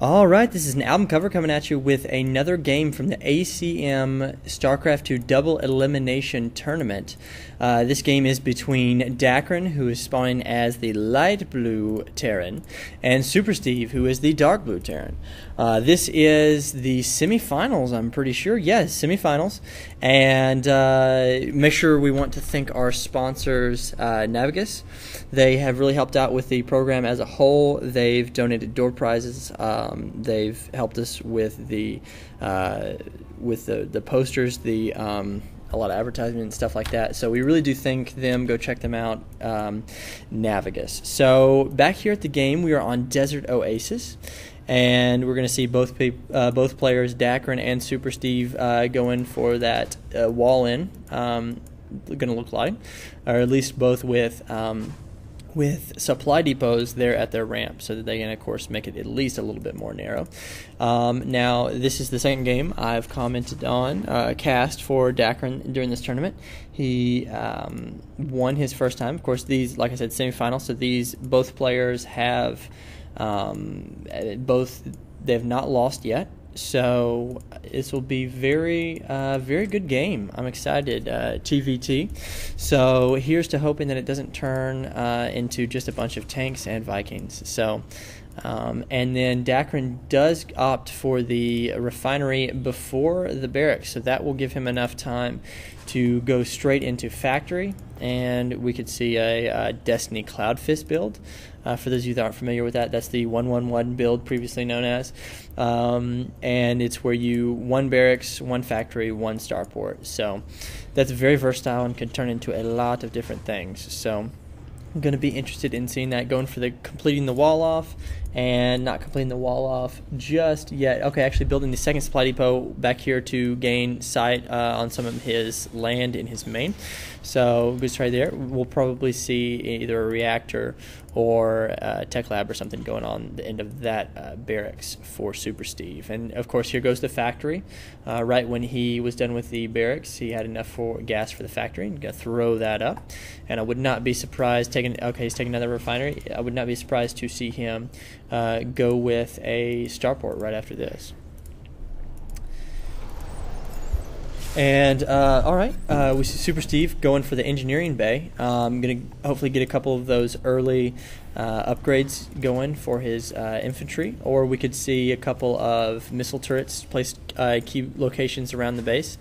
All right, this is an album cover coming at you with another game from the ACM Starcraft 2 Double Elimination Tournament. This game is between Dakrin, who is spawning as the light blue Terran, and SuperSteve, who is the dark blue Terran. This is the semifinals, I'm pretty sure. Yes, semifinals. And make sure we want to thank our sponsors, Navigus. They have really helped out with the program as a whole. They've donated door prizes. They've helped us with the posters, a lot of advertisement and stuff like that. So we really do thank them. Go check them out, Navigus. So back here at the game, we are on Desert Oasis, and we're going to see both players, Dakrin and SuperSteve, going for that wall in. Going to look like, or at least both with supply depots there at their ramp, so that they can, of course, make it at least a little bit more narrow. Now, this is the second game I've commented on, cast for Dakrin during this tournament. He won his first time. Of course, these, like I said, semifinals, so these both players have they have not lost yet. So this will be very good game. I'm excited. TVT. So here's to hoping that it doesn't turn into just a bunch of tanks and Vikings. So and then Dakrin does opt for the refinery before the barracks, so that will give him enough time to go straight into factory, and we could see a Destiny Cloud Fist build. For those of you that aren't familiar with that, that's the 1-1-1 build previously known as, and it's where you one barracks, one factory, one starport. So that's very versatile and can turn into a lot of different things. So I'm going to be interested in seeing that, going for the completing the wall off and not completing the wall off just yet. Okay, actually building the second supply depot back here to gain sight on some of his land in his main. So good try there. We'll probably see either a reactor or a tech lab or something going on the end of that barracks for SuperSteve. And of course, here goes the factory. Right when he was done with the barracks, he had enough for gas for the factory. I'm gonna throw that up, and I would not be surprised he's taking another refinery. I would not be surprised to see him go with a starport right after this. And all right, we see SuperSteve going for the engineering bay. I'm gonna hopefully get a couple of those early upgrades going for his infantry, or we could see a couple of missile turrets placed key locations around the base.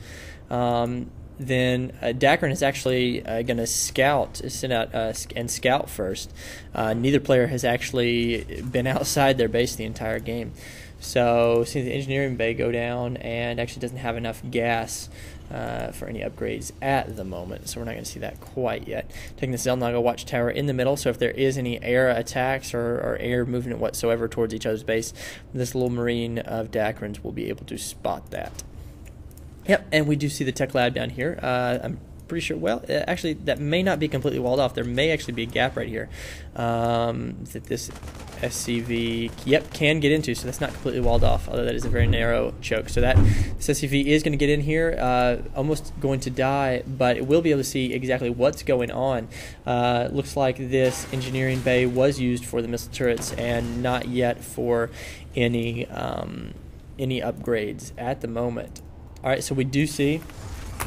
Then Dakrin is actually going to send out and scout first. Neither player has actually been outside their base the entire game. So seeing the engineering bay go down, and actually doesn't have enough gas for any upgrades at the moment, so we're not going to see that quite yet. Taking the Zelnaga watchtower in the middle, so if there is any air attacks or air movement whatsoever towards each other's base, this little marine of Dakrin's will be able to spot that. Yep, and we do see the tech lab down here. I'm pretty sure, well, actually, that may not be completely walled off. There may actually be a gap right here that this SCV, can get into, so that's not completely walled off, although that is a very narrow choke. So this SCV is going to get in here, almost going to die, but it will be able to see exactly what's going on. Looks like this engineering bay was used for the missile turrets and not yet for any upgrades at the moment. All right, so we do see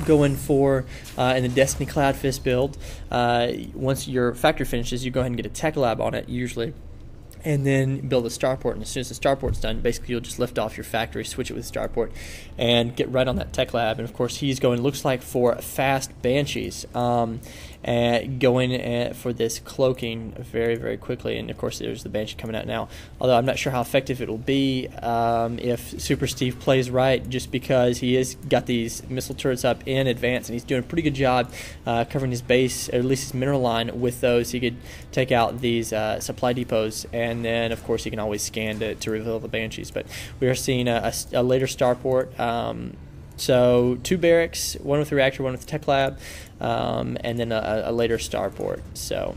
going for in the Destiny Cloud Fist build, once your factory finishes, you go ahead and get a tech lab on it usually, and then build a starport. And as soon as the starport's done, basically you'll just lift off your factory, switch it with starport, and get right on that tech lab. And of course, he's going, looks like, for fast Banshees, and going for this cloaking very, very quickly. And of course, there's the Banshee coming out now. Although I'm not sure how effective it will be if SuperSteve plays right, just because he has got these missile turrets up in advance, and he's doing a pretty good job covering his base, or at least his mineral line, with those. He could take out these supply depots, and then of course he can always scan to reveal the Banshees. But we are seeing a later starport. So 2 barracks, one with the reactor, one with the tech lab, and then a later starport. So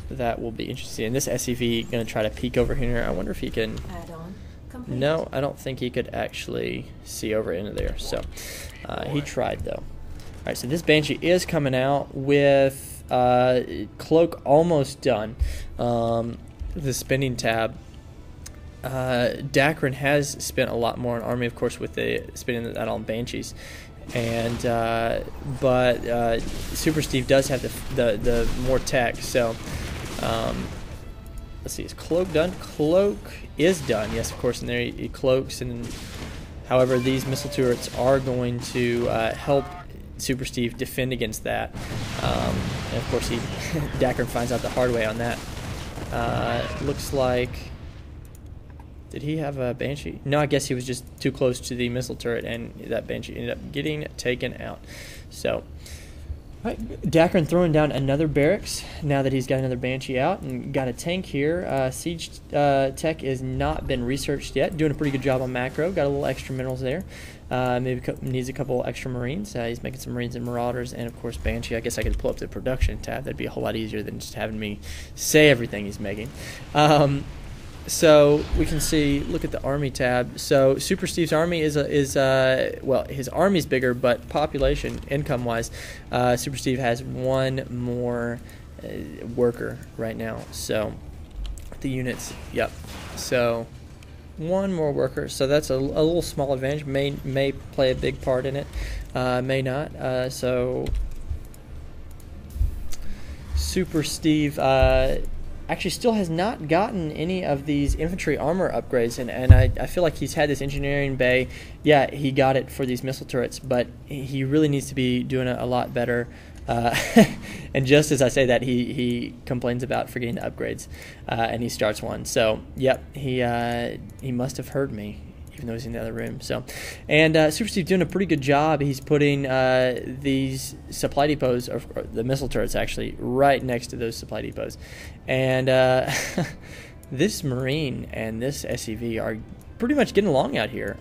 that will be interesting. And this SCV going to try to peek over here. I wonder if he can. Add on. Complete. No, I don't think he could actually see over into there. So he tried though. All right, so this Banshee is coming out with cloak almost done. The spinning tab Dakrin has spent a lot more on army, of course, with the spending that on Banshees, and but SuperSteve does have the more tech. So let's see, is Cloak done? Cloak is done. Yes, of course, and there he cloaks. And however, these missile turrets are going to help SuperSteve defend against that. And of course, Dakrin finds out the hard way on that. Looks like. Did he have a Banshee? No, I guess he was just too close to the missile turret, and that Banshee ended up getting taken out. So, right, Dakrin throwing down another barracks now that he's got another Banshee out and got a tank here. Siege tech has not been researched yet. Doing a pretty good job on macro. Got a little extra minerals there. Maybe needs a couple extra Marines. He's making some Marines and Marauders, and of course Banshee. I guess I could pull up the production tab. That'd be a whole lot easier than just having me say everything he's making. So we can see, look at the army tab. So SuperSteve's army is well, his army's bigger, but population, income-wise, SuperSteve has one more worker right now. So the units, yep. So one more worker. So that's a little small advantage. May play a big part in it. May not. So SuperSteve actually still has not gotten any of these infantry armor upgrades, and I feel like he's had this engineering bay. Yeah, he got it for these missile turrets, but he really needs to be doing a lot better. And just as I say that, he complains about forgetting the upgrades, and he starts one. So, yep, he must have heard me, even though he's in the other room. So, and SuperSteve's doing a pretty good job. He's putting these supply depots, or the missile turrets actually, right next to those supply depots. And this Marine and this SCV are pretty much getting along out here.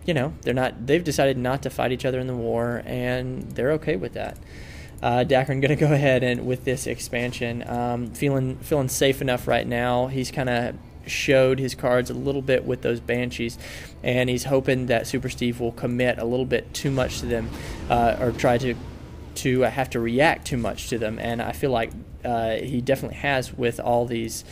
You know, they've decided not to fight each other in the war, and they're okay with that. Dakrin going to go ahead and with this expansion, feeling safe enough right now. He's kind of showed his cards a little bit with those Banshees, and he's hoping that SuperSteve will commit a little bit too much to them, or try to have to react too much to them. And I feel like he definitely has with all these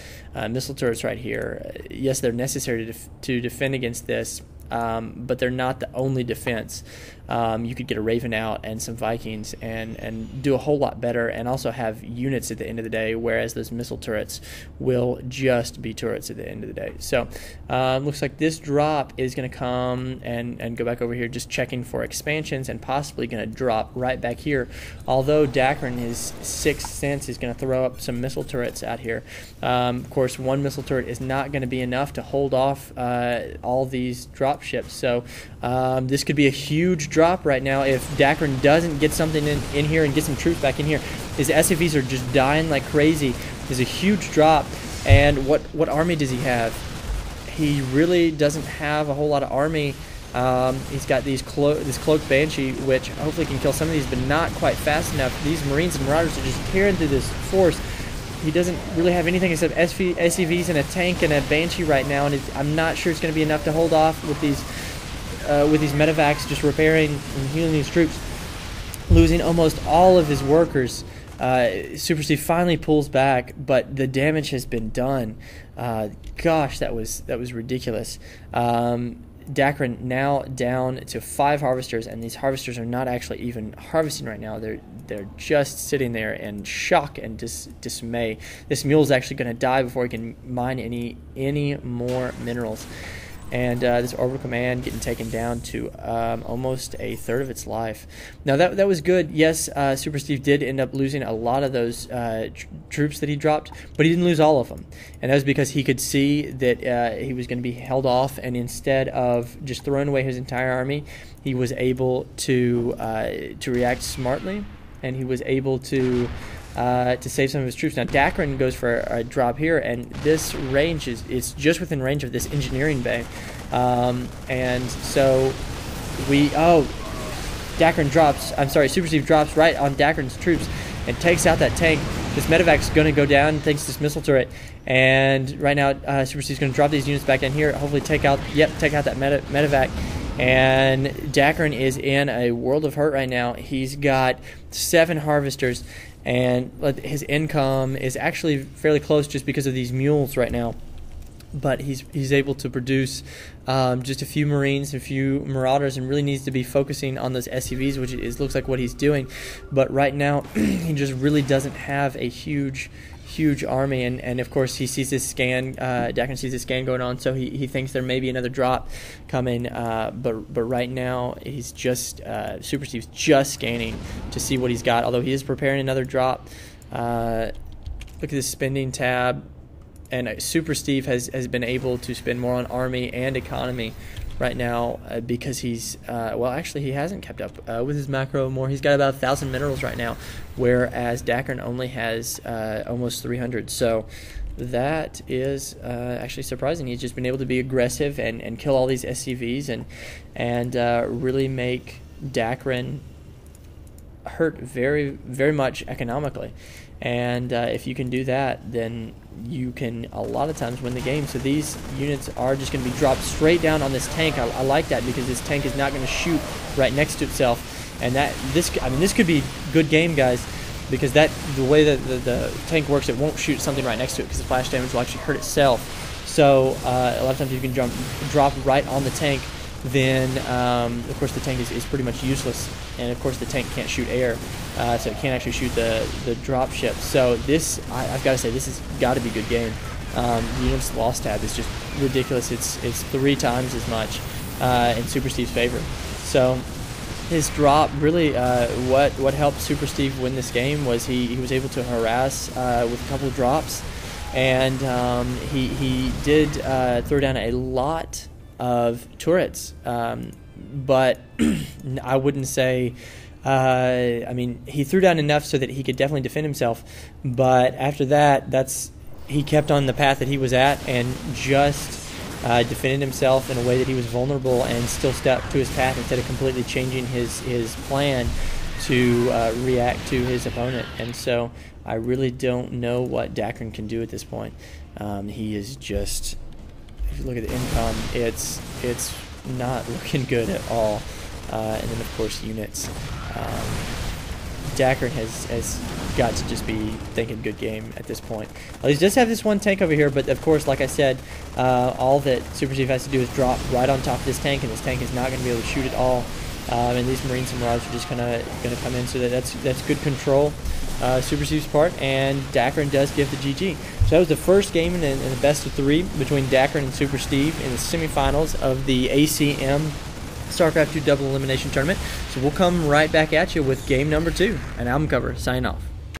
missile turrets right here. Yes, they're necessary to defend against this, but they're not the only defense. You could get a Raven out and some Vikings and do a whole lot better, and also have units at the end of the day, whereas those missile turrets will just be turrets at the end of the day. So looks like this drop is going to come and go back over here, just checking for expansions, and possibly going to drop right back here, although Dakrin, his sixth sense, is going to throw up some missile turrets out here. Of course, one missile turret is not going to be enough to hold off all these drop ships, so this could be a huge drop right now if Dakrin doesn't get something in here and get some troops back in here. His SCVs are just dying like crazy. There's a huge drop, and what army does he have? He really doesn't have a whole lot of army. He's got this cloaked Banshee, which hopefully can kill some of these, but not quite fast enough. These Marines and Marauders are just tearing through this force. He doesn't really have anything except SCVs and a tank and a Banshee right now, and I'm not sure it's going to be enough to hold off with these medevacs just repairing and healing these troops. Losing almost all of his workers. SuperSteve finally pulls back, but the damage has been done. Gosh, that was ridiculous. Dakrin now down to 5 harvesters, and these harvesters are not actually even harvesting right now. They're just sitting there in shock and dismay. This mule is actually going to die before he can mine any more minerals. And this orbital command getting taken down to almost a third of its life. Now that was good. Yes, SuperSteve did end up losing a lot of those troops that he dropped, but he didn't lose all of them. And that was because he could see that he was going to be held off, and instead of just throwing away his entire army, he was able to react smartly, and he was able to save some of his troops. Now Dakrin goes for a drop here, and this range is just within range of this engineering bay, and so SuperSteve drops right on Dakrin's troops and takes out that tank. This medevac's going to go down thanks to this missile turret, and right now SuperSteve's going to drop these units back down here, hopefully take out that medevac. And Dakrin is in a world of hurt right now. He's got 7 harvesters, and his income is actually fairly close just because of these mules right now. but he's able to produce just a few Marines, a few Marauders, and really needs to be focusing on those SCVs, which looks like what he's doing. But right now, he just really doesn't have a huge army, and of course he sees this scan. Dakrin sees this scan going on, so he thinks there may be another drop coming. But right now he's just SuperSteve's just scanning to see what he's got. Although he is preparing another drop. Look at this spending tab. And SuperSteve has been able to spend more on army and economy right now because he's well, actually he hasn't kept up with his macro more. He's got about 1,000 minerals right now, whereas Dakrin only has almost 300. So that is actually surprising. He's just been able to be aggressive and kill all these SCVs and really make Dakrin hurt very, very much economically. And if you can do that, then you can a lot of times win the game. So these units are just going to be dropped straight down on this tank. I like that because this tank is not going to shoot right next to itself. And this could be good game, guys, because the way that the tank works, it won't shoot something right next to it because the flash damage will actually hurt itself. So a lot of times you can drop right on the tank. Then of course the tank is pretty much useless, and of course the tank can't shoot air, so it can't actually shoot the drop ship. So this, I've got to say, this has got to be a good game. The units lost tab is just ridiculous. It's 3 times as much in SuperSteve's favor. So his drop really, what helped SuperSteve win this game was he was able to harass with a couple of drops, and he did throw down a lot of turrets, but I wouldn't say, I mean, he threw down enough so that he could definitely defend himself, but after that, he kept on the path that he was at and just defended himself in a way that he was vulnerable and still stuck to his path instead of completely changing his plan to react to his opponent. And so I really don't know what Dakrin can do at this point. He is just, if you look at the income, it's not looking good at all. And then of course units. Dakrin has got to just be thinking good game at this point. Well, he does have this one tank over here, but of course, like I said, all that SuperSteve has to do is drop right on top of this tank, and this tank is not going to be able to shoot at all. And these Marines and Marauders are just going to come in, so that's good control. SuperSteve's part, and Dakrin does give the GG. So that was the first game in the best of 3 between Dakrin and SuperSteve in the semifinals of the ACM Starcraft 2 Double Elimination Tournament. So we'll come right back at you with game number 2, and album cover. Sign off.